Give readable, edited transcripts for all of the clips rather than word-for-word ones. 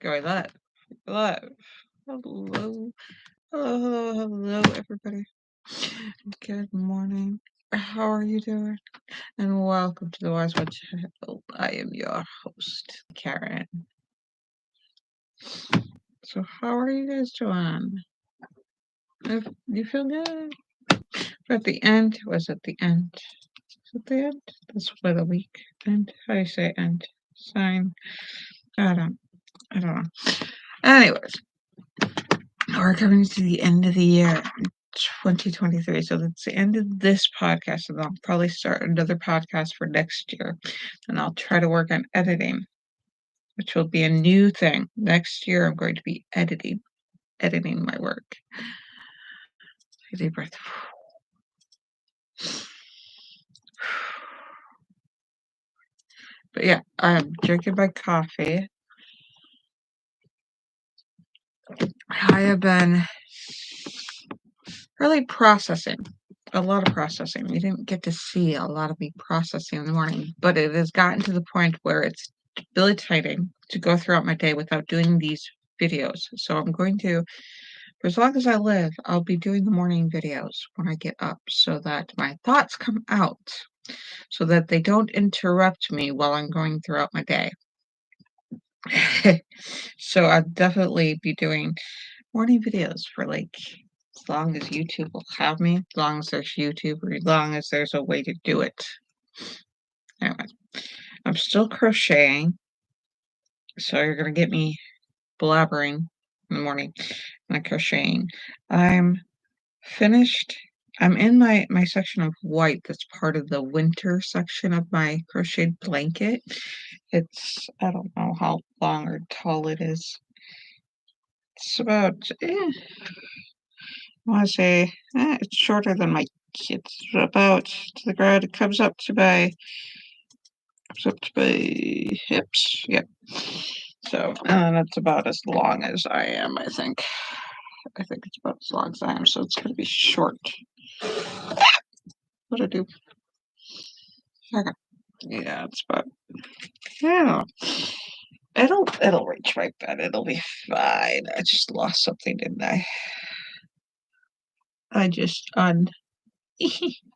Going live. Live. Hello. Hello, everybody. Good morning. How are you doing? And welcome to the Wise One channel. I am your host, Caren. So, how are you guys doing? If you feel good? At the end? Was it the end? Is it the end? That's for the week. End? How do you say end? Sign? I don't know. Anyways, we're coming to the end of the year. 2023. So that's the end of this podcast, and I'll probably start another podcast for next year. And I'll try to work on editing, which will be a new thing. Next year, I'm going to be editing my work. Take a deep breath. But yeah, I'm drinking my coffee. I have been really processing. A lot of processing. We didn't get to see a lot of me processing in the morning, but it has gotten to the point where it's debilitating to go throughout my day without doing these videos. So I'm going to, for as long as I live, I'll be doing the morning videos when I get up so that my thoughts come out, so that they don't interrupt me while I'm going throughout my day. So I'll definitely be doing morning videos for as long as YouTube will have me, as long as there's YouTube, or as long as there's a way to do it. Anyway, I'm still crocheting, so you're gonna get me blabbering in the morning and I'm crocheting. I'm finished. I'm in my section of white that's part of the winter section of my crocheted blanket. It's, I don't know how long or tall it is. It's about, I want to say, it's shorter than my kids. About to the ground. It comes up to my hips. Yep. So, that's about as long as I am, I think. I think it's about as long as I am, so it's going to be short. What'd I do? Okay. Yeah, it's about, yeah. It'll reach my bed. It'll be fine. I just lost something, didn't I? I just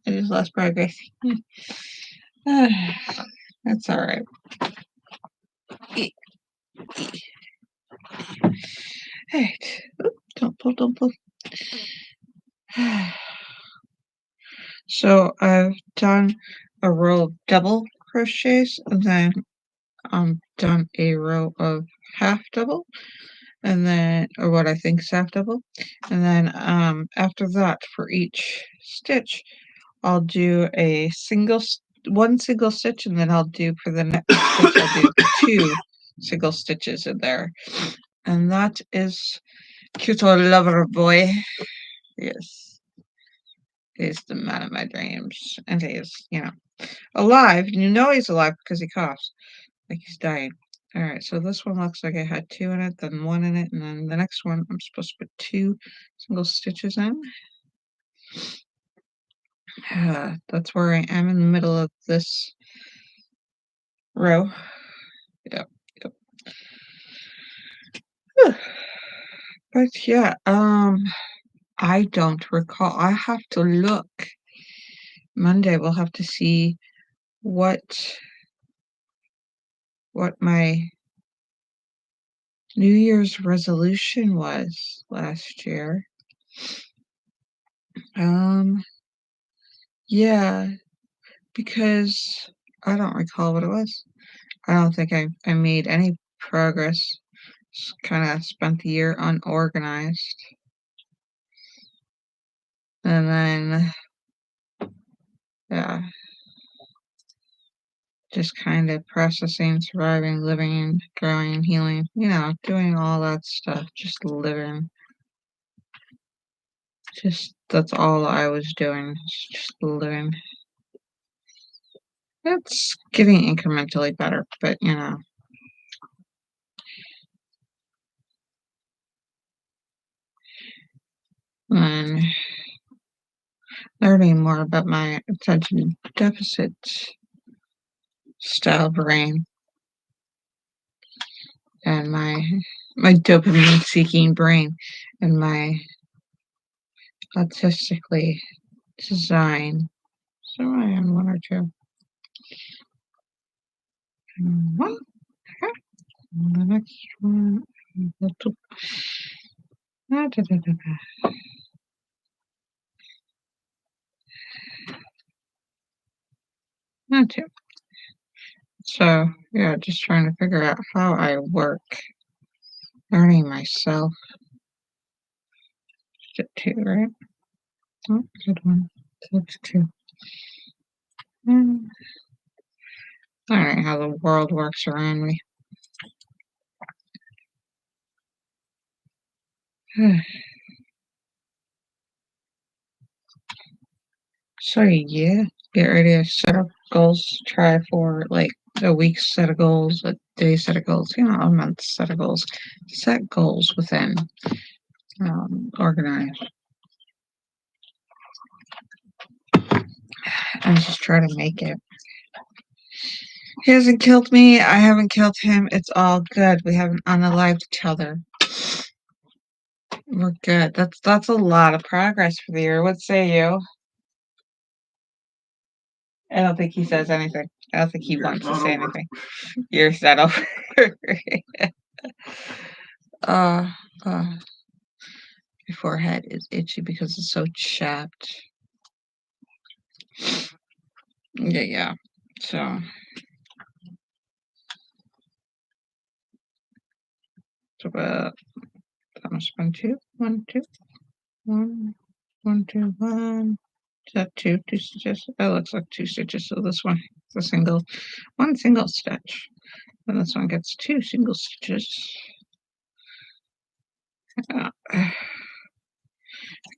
lost progress. That's all right. Hey, don't pull. So I've done a row of double crochets, and then done a row of half double, and then, or what I think is half double, and then after that, for each stitch, I'll do one single stitch, and then I'll do for the next stitch, I'll do 2 single stitches in there, and that is cute old lover boy. Yes, he's the man of my dreams, and he is, alive. You know he's alive because he coughs like he's dying. All right, so this one looks like it had 2 in it, then 1 in it, and then the next one I'm supposed to put 2 single stitches in. That's where I am in the middle of this row. Yep. But yeah, I don't recall. I have to look. Monday we'll have to see what my New Year's resolution was last year. Yeah, because I don't recall what it was. I don't think I made any progress. Just kind of spent the year unorganized. And then, yeah, just kind of processing, surviving, living, growing, healing, doing all that stuff, just living. That's all I was doing, just living. It's getting incrementally better, but and learning more about my attention deficit style brain, and than my dopamine-seeking brain and my autistically designed. So I am 1 or 2. One. The next one. Da, da, da, da. Not 2. So yeah, just trying to figure out how I work. Learning myself. Is it 2, right? Oh, good one. So it's 2. Learning how the world works around me. So yeah, get ready to set up goals. Try for like a week's set of goals, a day set of goals, a month set of goals. Set goals within. Organize. And just try to make it. He hasn't killed me. I haven't killed him. It's all good. We haven't unalived each other. We're good. That's a lot of progress for the year. What say you? I don't think he says anything. I don't think he wants to say anything. Year's not over. uh, my forehead is itchy because it's so chapped. Yeah. So it's about that must have been 2. 1, 2. 1, 1, 2, 1. Is that 2? 2 stitches? That looks like 2 stitches. So this one is a one single stitch. And this one gets 2 single stitches.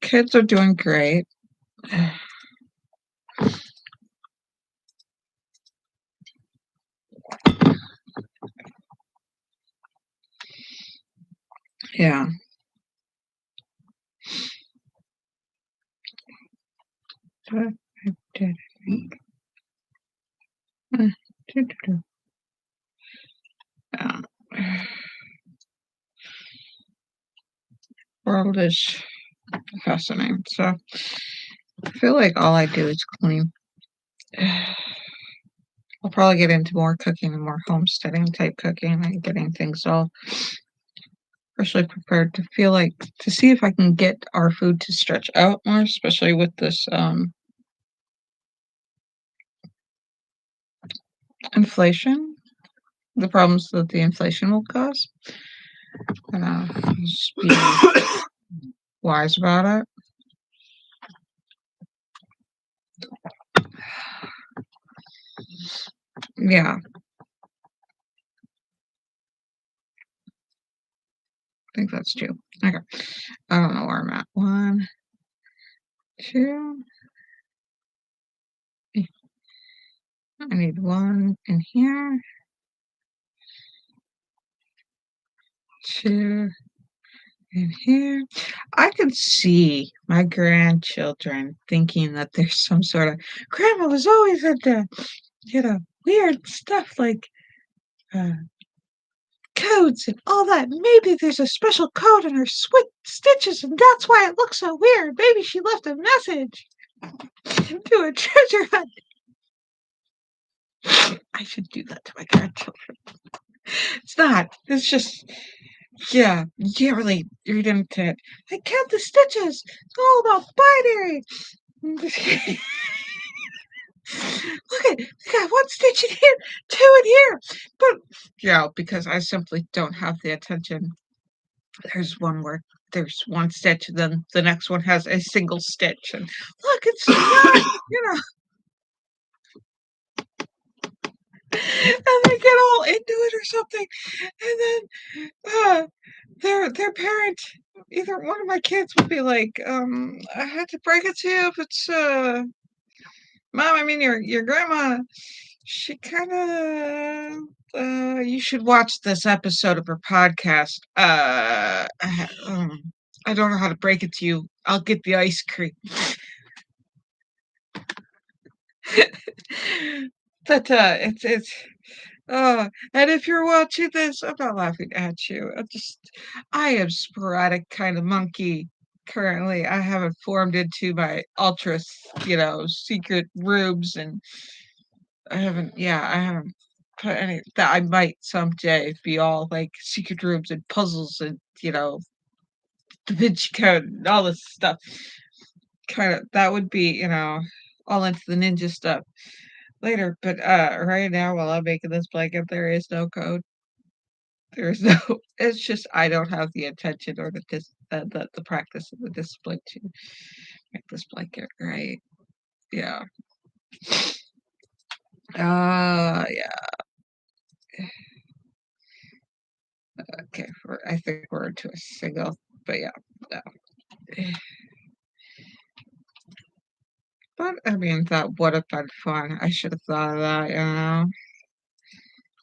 Kids are doing great. Yeah. I did, I think. Yeah. World is fascinating. So I feel like all I do is clean. I'll probably get into more cooking and more homesteading type cooking and getting things all freshly prepared to feel like to see if I can get our food to stretch out more, especially with this inflation, the problems that the inflation will cause. And just be wise about it. Yeah. I think that's 2. Okay. I don't know where I'm at. 1, 2. I need 1 in here. 2 in here. I can see my grandchildren thinking that there's some sort of grandma was always into, weird stuff like codes and all that. Maybe there's a special code in her stitches, and that's why it looks so weird. Maybe she left a message to a treasure hunt. I should do that to my grandchildren. It's not. It's just, yeah, you can't really read into it. I count the stitches. It's all about binary. Look at, we got 1 stitch in here, 2 in here. But, because I simply don't have the attention. There's one where there's 1 stitch, and then the next one has a single stitch. And look, it's not, and they get all into it or something. And then their parent, either one of my kids would be like, I had to break it to you, if it's Mom, I mean your grandma, she kinda you should watch this episode of her podcast. I don't know how to break it to you. I'll get the ice cream. But it's And if you're watching this, I'm not laughing at you. I am sporadic kind of monkey currently. I haven't formed into my ultra, secret rooms, and I haven't put any that I might someday be all like secret rooms and puzzles and, Da Vinci Code and all this stuff. Kind of, that would be, all into the ninja stuff later. But right now, while I'm making this blanket, there is no code. There's no it's just I don't have the attention or the practice and the discipline to make this blanket, right? Yeah. Yeah. Okay, I think we're into a single, but yeah, no. But I mean, that would have been fun. I should have thought of that,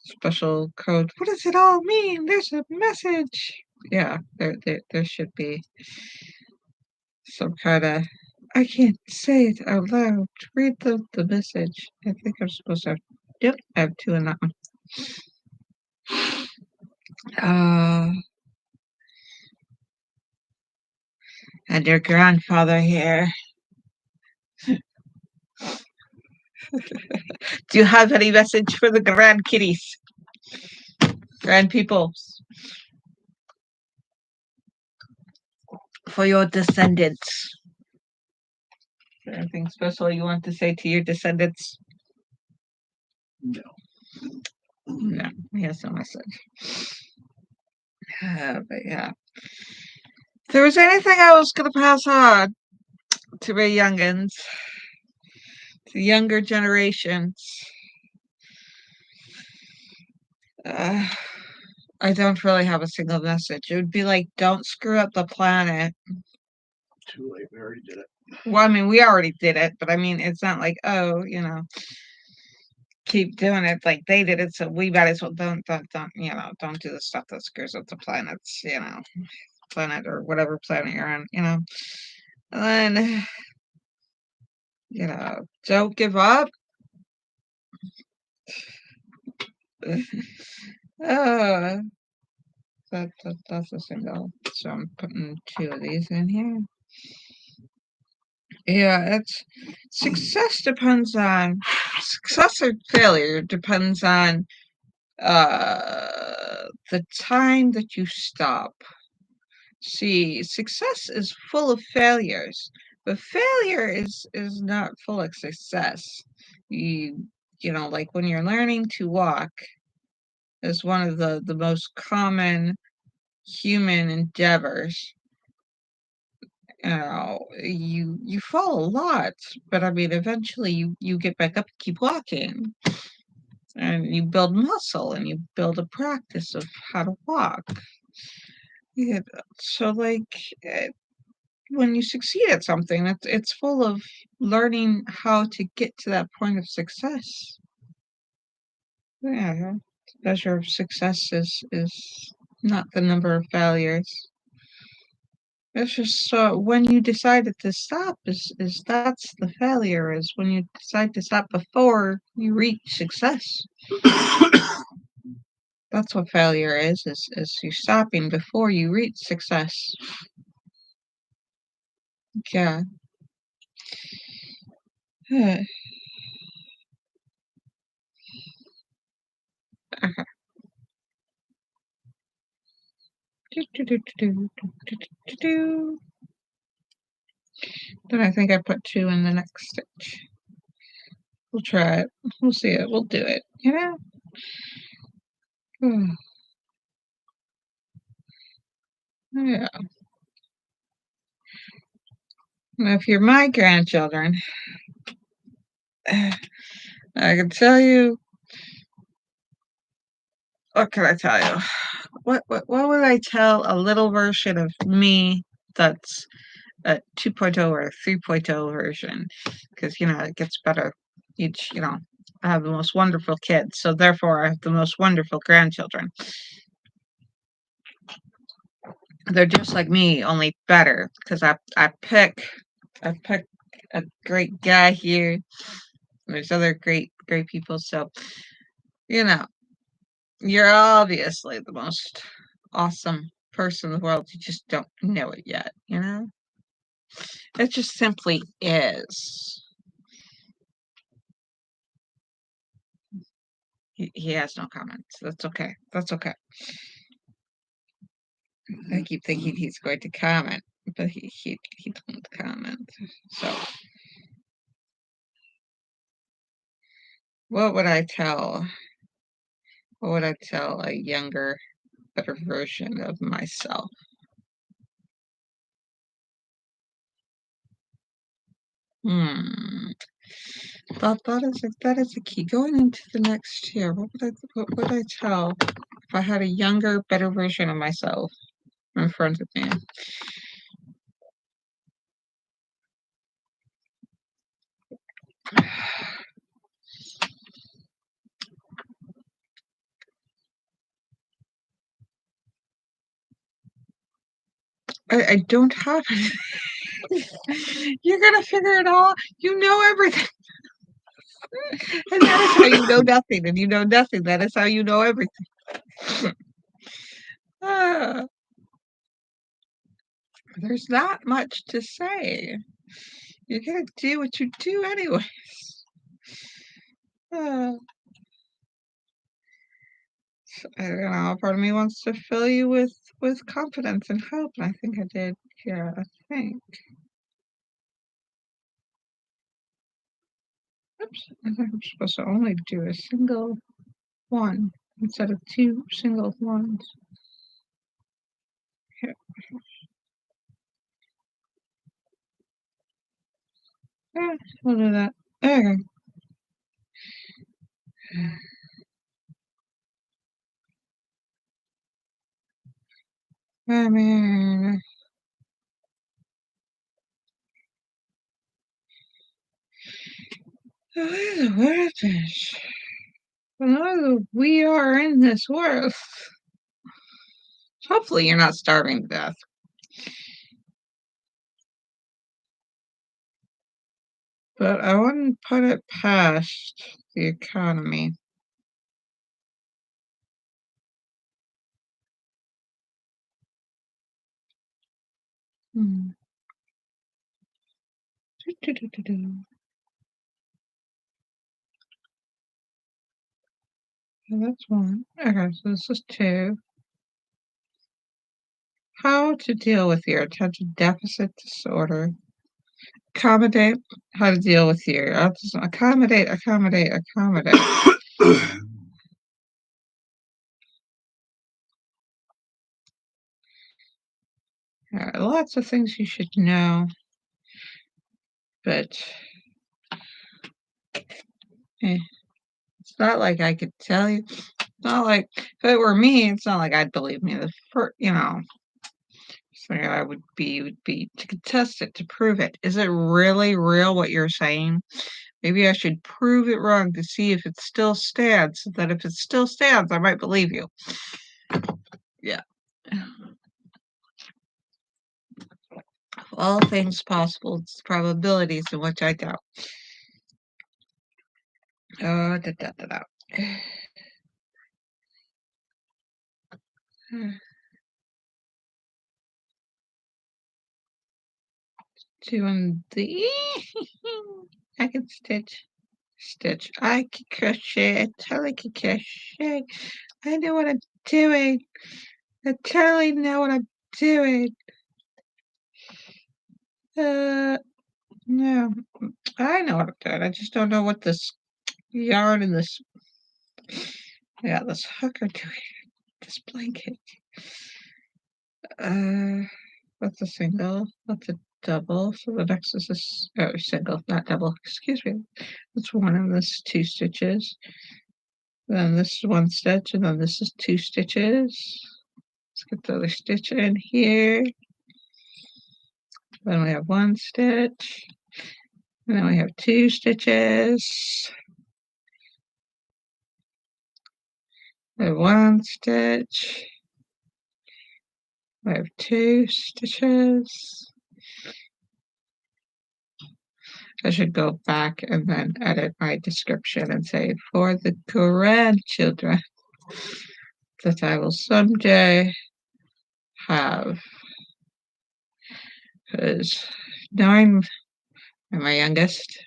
special code. What does it all mean? There's a message. Yeah, there should be some kind of. I can't say it out loud. Read the message. I think I'm supposed to have. Yep, I have two in that one. Uh, and your grandfather here. Do you have any message for the grand kitties? Grand people? For your descendants. Anything special you want to say to your descendants? No. No, he has no message. But yeah. If there was anything I was going to pass on to my youngins, to younger generations, I don't really have a single message. It would be like, don't screw up the planet. Too late. We already did it. Well, I mean, we already did it, but I mean, it's not like, oh, keep doing it like they did it, so we might as well don't don't do the stuff that screws up the planet's, planet or whatever planet you're on, And then, don't give up. uh, that's a single. So I'm putting two of these in here. Yeah, it's success or failure depends on the time that you stop. See, success is full of failures, but failure is not full of success. Like when you're learning to walk is one of the most common human endeavors. You fall a lot, but I mean, eventually you get back up and keep walking, and you build muscle and you build a practice of how to walk. Yeah, so like when you succeed at something, it's full of learning how to get to that point of success. Yeah, the measure of success is not the number of failures. It's just when you decided to stop is that's the failure, is when you decide to stop before you reach success. That's what failure is you stopping before you reach success. Yeah. Okay. Then I think I put two in the next stitch. We'll try it. We'll see it. We'll do it. Yeah. Now, if you're my grandchildren, I can tell you. What can I tell you? What would I tell a little version of me that's a 2.0 or a 3.0 version? Because it gets better each. I have the most wonderful kids, so therefore I have the most wonderful grandchildren. They're just like me, only better, because I pick a great guy here. There's other great people, so You're obviously the most awesome person in the world. You just don't know it yet, you know? It just simply is. He has no comments. That's okay. That's okay. I keep thinking he's going to comment, but he don't comment. So what would I tell? What would I tell a younger, better version of myself? Hmm. That is a key. Going into the next year, what would I tell if I had a younger, better version of myself in front of me? I don't have it. You're gonna figure it all. You know everything. And that is how you know nothing. And you know nothing. That is how you know everything. Ah, there's not much to say. You're gonna do what you do anyways. Ah, I don't know. Part of me wants to fill you with confidence and hope, and I think I did. Yeah, I think. Oops, I think I'm supposed to only do a single one instead of two single ones. Here, yeah, we'll do that. Okay. I mean, the word is, we are in this world. Hopefully, you're not starving to death. But I wouldn't put it past the economy. Hmm. Do. So that's one. Okay, so this is two. How to deal with your attention deficit disorder. Accommodate. How to deal with your autism. Accommodate, accommodate, accommodate. Lots of things you should know, but eh, it's not like I could tell you. It's not like if it were me, it's not like I'd believe me. The first, thing I would be to contest it, to prove it. Is it really real what you're saying? Maybe I should prove it wrong to see if it still stands. So that if it still stands, I might believe you. Yeah. All things possible, it's probabilities in which I doubt. Oh, da da da da. Doing the I can stitch. I can crochet. I totally can crochet. I know what I'm doing. I totally know what I'm doing. Uh, no, I know what I'm doing. I just don't know what this yarn and this hook are doing. This blanket. Uh, that's a single. That's a double. So the next is single, not double. Excuse me. That's one, and this is two stitches. Then this is one stitch, and then this is two stitches. Let's get the other stitch in here. Then we have one stitch. And then we have two stitches. We have one stitch. We have two stitches. I should go back and then edit my description and say for the grandchildren. that I will someday have. Because now I'm my youngest.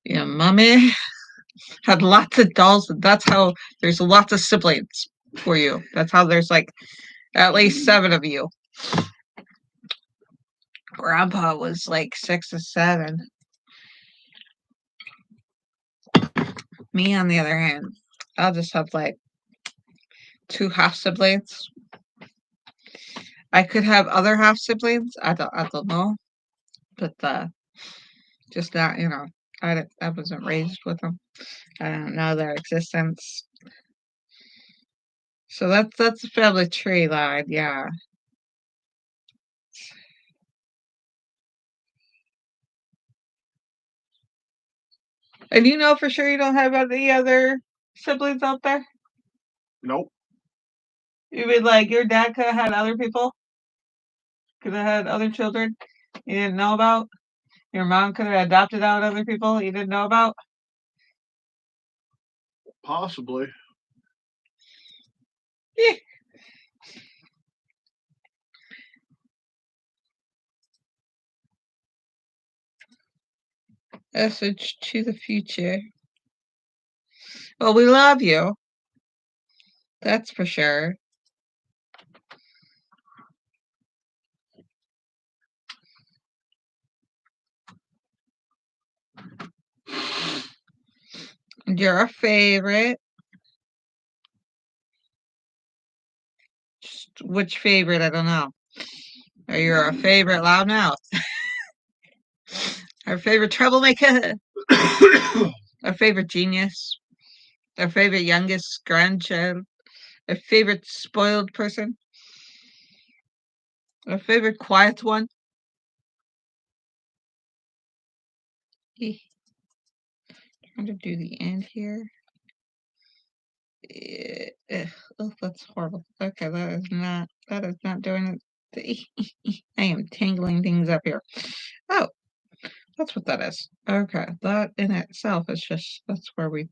Mommy had lots of dolls. That's how there's lots of siblings for you. That's how there's like at least 7 of you. Grandpa was like 6 or 7. Me, on the other hand, I'll just have like 2 half siblings. I could have other half siblings. I don't know, but just not. I wasn't raised with them. I don't know their existence. So that's a family tree line, yeah. And you know for sure you don't have any other siblings out there? Nope. You mean like your dad could have had other people? Could have had other children you didn't know about? Your mom could have adopted out other people you didn't know about? Possibly. Yeah. Message to the future. Well, we love you. That's for sure. You're a favorite. Which favorite? I don't know. Are you our favorite loudmouth? Our favorite troublemaker? Our favorite genius? Our favorite youngest grandchild? Our favorite spoiled person? Our favorite quiet one? Trying to do the end here. Oh, that's horrible. Okay, that is not doing it. I am tangling things up here. Oh, that's what that is. Okay, that in itself is just that's where we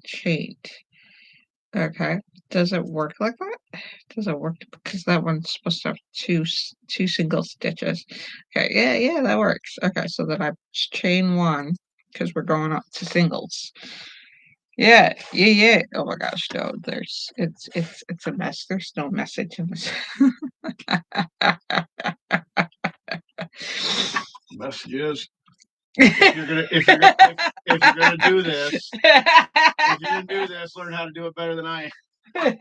chained. Okay, does it work like that? Does it work because that one's supposed to have two single stitches? Okay, yeah, that works. Okay, so then I chain one because we're going up to singles. Yeah. Oh my gosh, no, it's a mess. There's no message in this. Messages. If you're gonna do this, learn how to do it better than I am.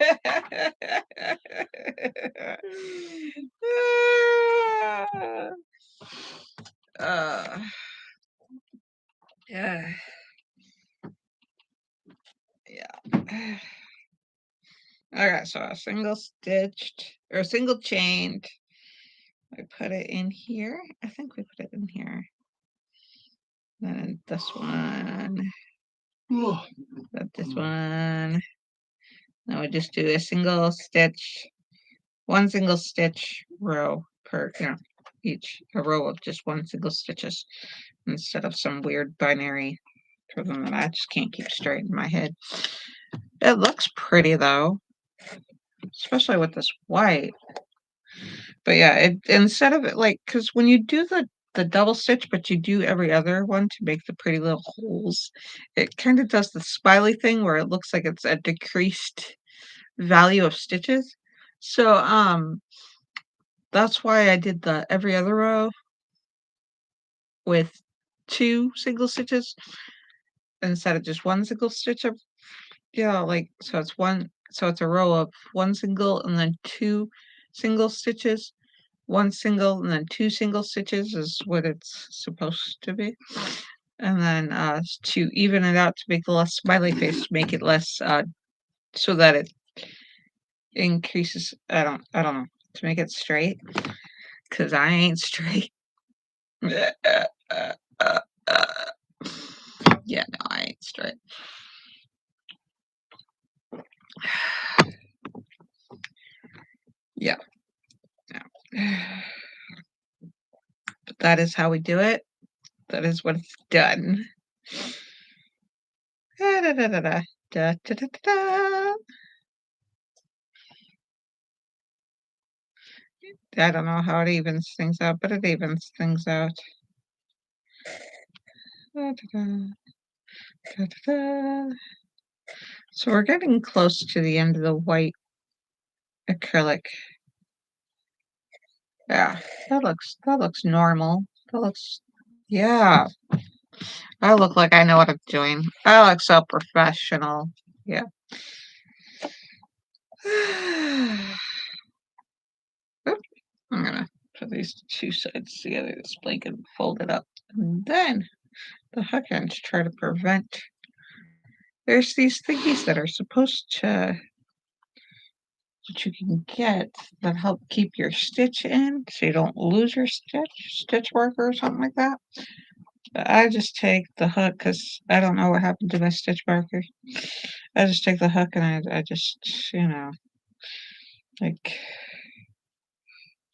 Yeah. Yeah. Okay, so a single stitched or a single chained. I put it in here. I think we put it in here. Then this one. This one. Now we just do a single stitch, one single stitch row per, each a row of just one single stitches instead of some weird binary rhythm that I just can't keep straight in my head. It looks pretty though, especially with this white. But yeah, instead of it like, because when you do the double stitch, but you do every other one to make the pretty little holes, it kind of does the spirally thing where it looks like it's a decreased value of stitches. So that's why I did the every other row with 2 single stitches instead of just 1 single stitch of so it's a row of 1 single and then 2 single stitches, 1 single and then 2 single stitches is what it's supposed to be. And then to even it out to make the less smiley face, make it less so that it increases. I don't know, to make it straight because I ain't straight. Yeah, no, I ain't straight. Yeah. But that is how we do it. That is what it's done. Da, da, da, da, da. Da, da, da, da, da. I don't know how it evens things out, but it evens things out. Da, da, da, da, da, da. So we're getting close to the end of the white acrylic. Yeah, that looks normal. That looks, yeah. I look like I know what I'm doing. I look so professional. Yeah. Oop, I'm gonna put these two sides together. This blanket fold it up, and then the hook end to try to prevent. There's these thingies that are supposed to that you can get that help keep your stitch in, so you don't lose your stitch marker or something like that. But I just take the hook because I don't know what happened to my stitch marker. I just take the hook and I just, like,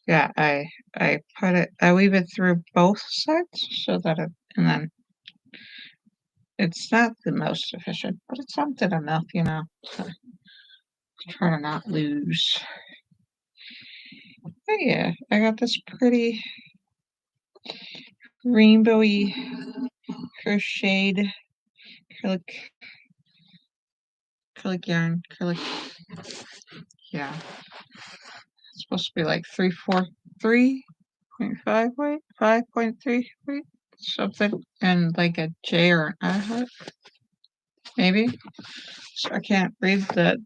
yeah, I put it, I weave it through both sides so that and then it's not the most efficient, but it's something enough, to try to not lose. But yeah, I got this pretty rainbowy crocheted acrylic yarn, yeah. It's supposed to be like 3.5 weight, 5.3 weight, something, and like a J or an I hook, maybe. So I can't read the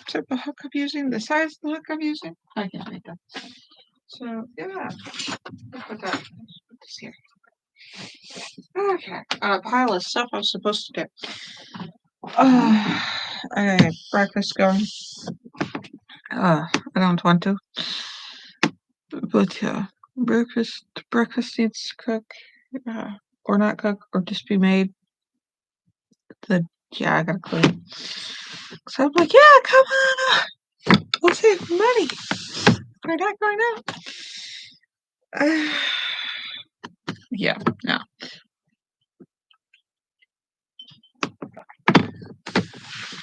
type of hook I'm using, the size of the hook I'm using. I can't read that. So yeah, put this here. Okay, on a pile of stuff I'm supposed to do. I gotta get breakfast going. I don't want to, but yeah, breakfast needs to cook, or not cook, or just be made. Yeah, I gotta clean. So I'm like, yeah, come on, we'll save money. We're not going out. Yeah, no.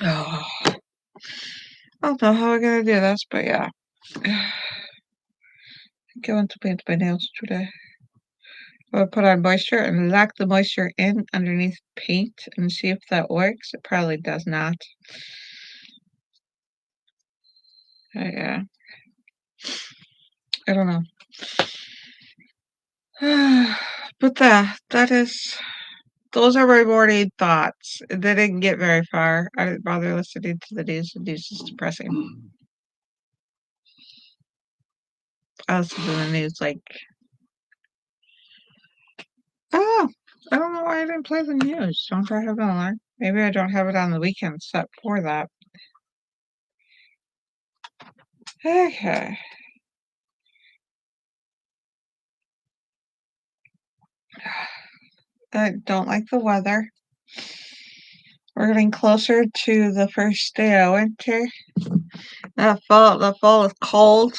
Oh, I don't know how we're gonna do this, but yeah. I'm going to paint my nails today. I'll put on moisture and lock the moisture in underneath paint and see if that works. It probably does not. Yeah. I don't know. But those are my morning thoughts. They didn't get very far. I didn't bother listening to the news. The news is depressing. I listen to the news like, oh, I don't know why I didn't play the news. Don't I have it on? Maybe I don't have it on the weekend set for that. Okay. I don't like the weather. We're getting closer to the first day of winter. The fall is cold.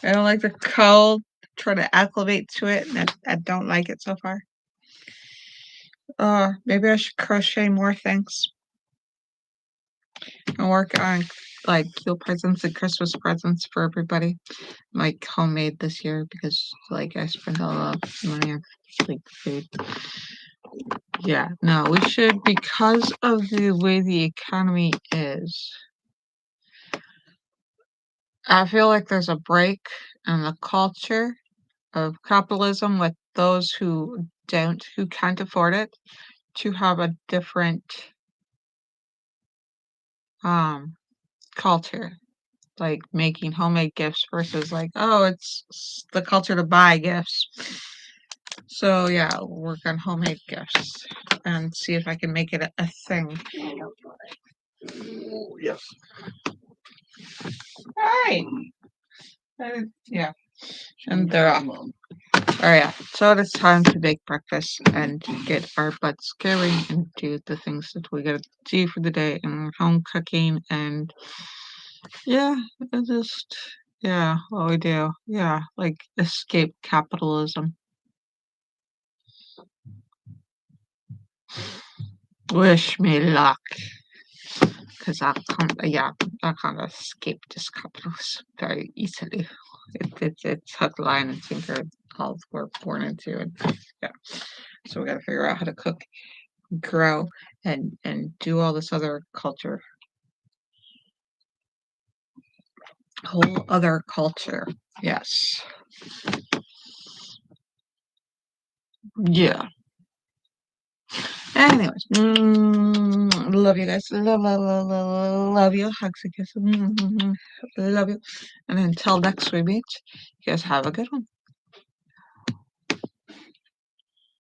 I don't like the cold. Try to acclimate to it, and I don't like it so far. Maybe I should crochet more things and work on like Yule presents and Christmas presents for everybody. Like homemade this year because like I spent a lot of money on like food. Yeah, no, we should, because of the way the economy is. I feel like there's a break in the culture of capitalism with those who can't afford it, to have a different culture, like making homemade gifts versus like, oh, it's the culture to buy gifts. So yeah, I'll work on homemade gifts and see if I can make it a thing. Yes. All right. Yeah. And they're off. Oh yeah. So it's time to make breakfast and get our butts going and do the things that we gotta do for the day and home cooking and yeah, what we do. Yeah, like escape capitalism. Wish me luck, because I can't escape this complex very easily. It's hook, line, and sinker. All we're born into, and yeah. So we got to figure out how to cook, grow, and do all this other culture, whole other culture. Yes. Yeah. Anyways, love you guys. Love you. Hugs and kisses. Love you. And until next we meet, you guys have a good one.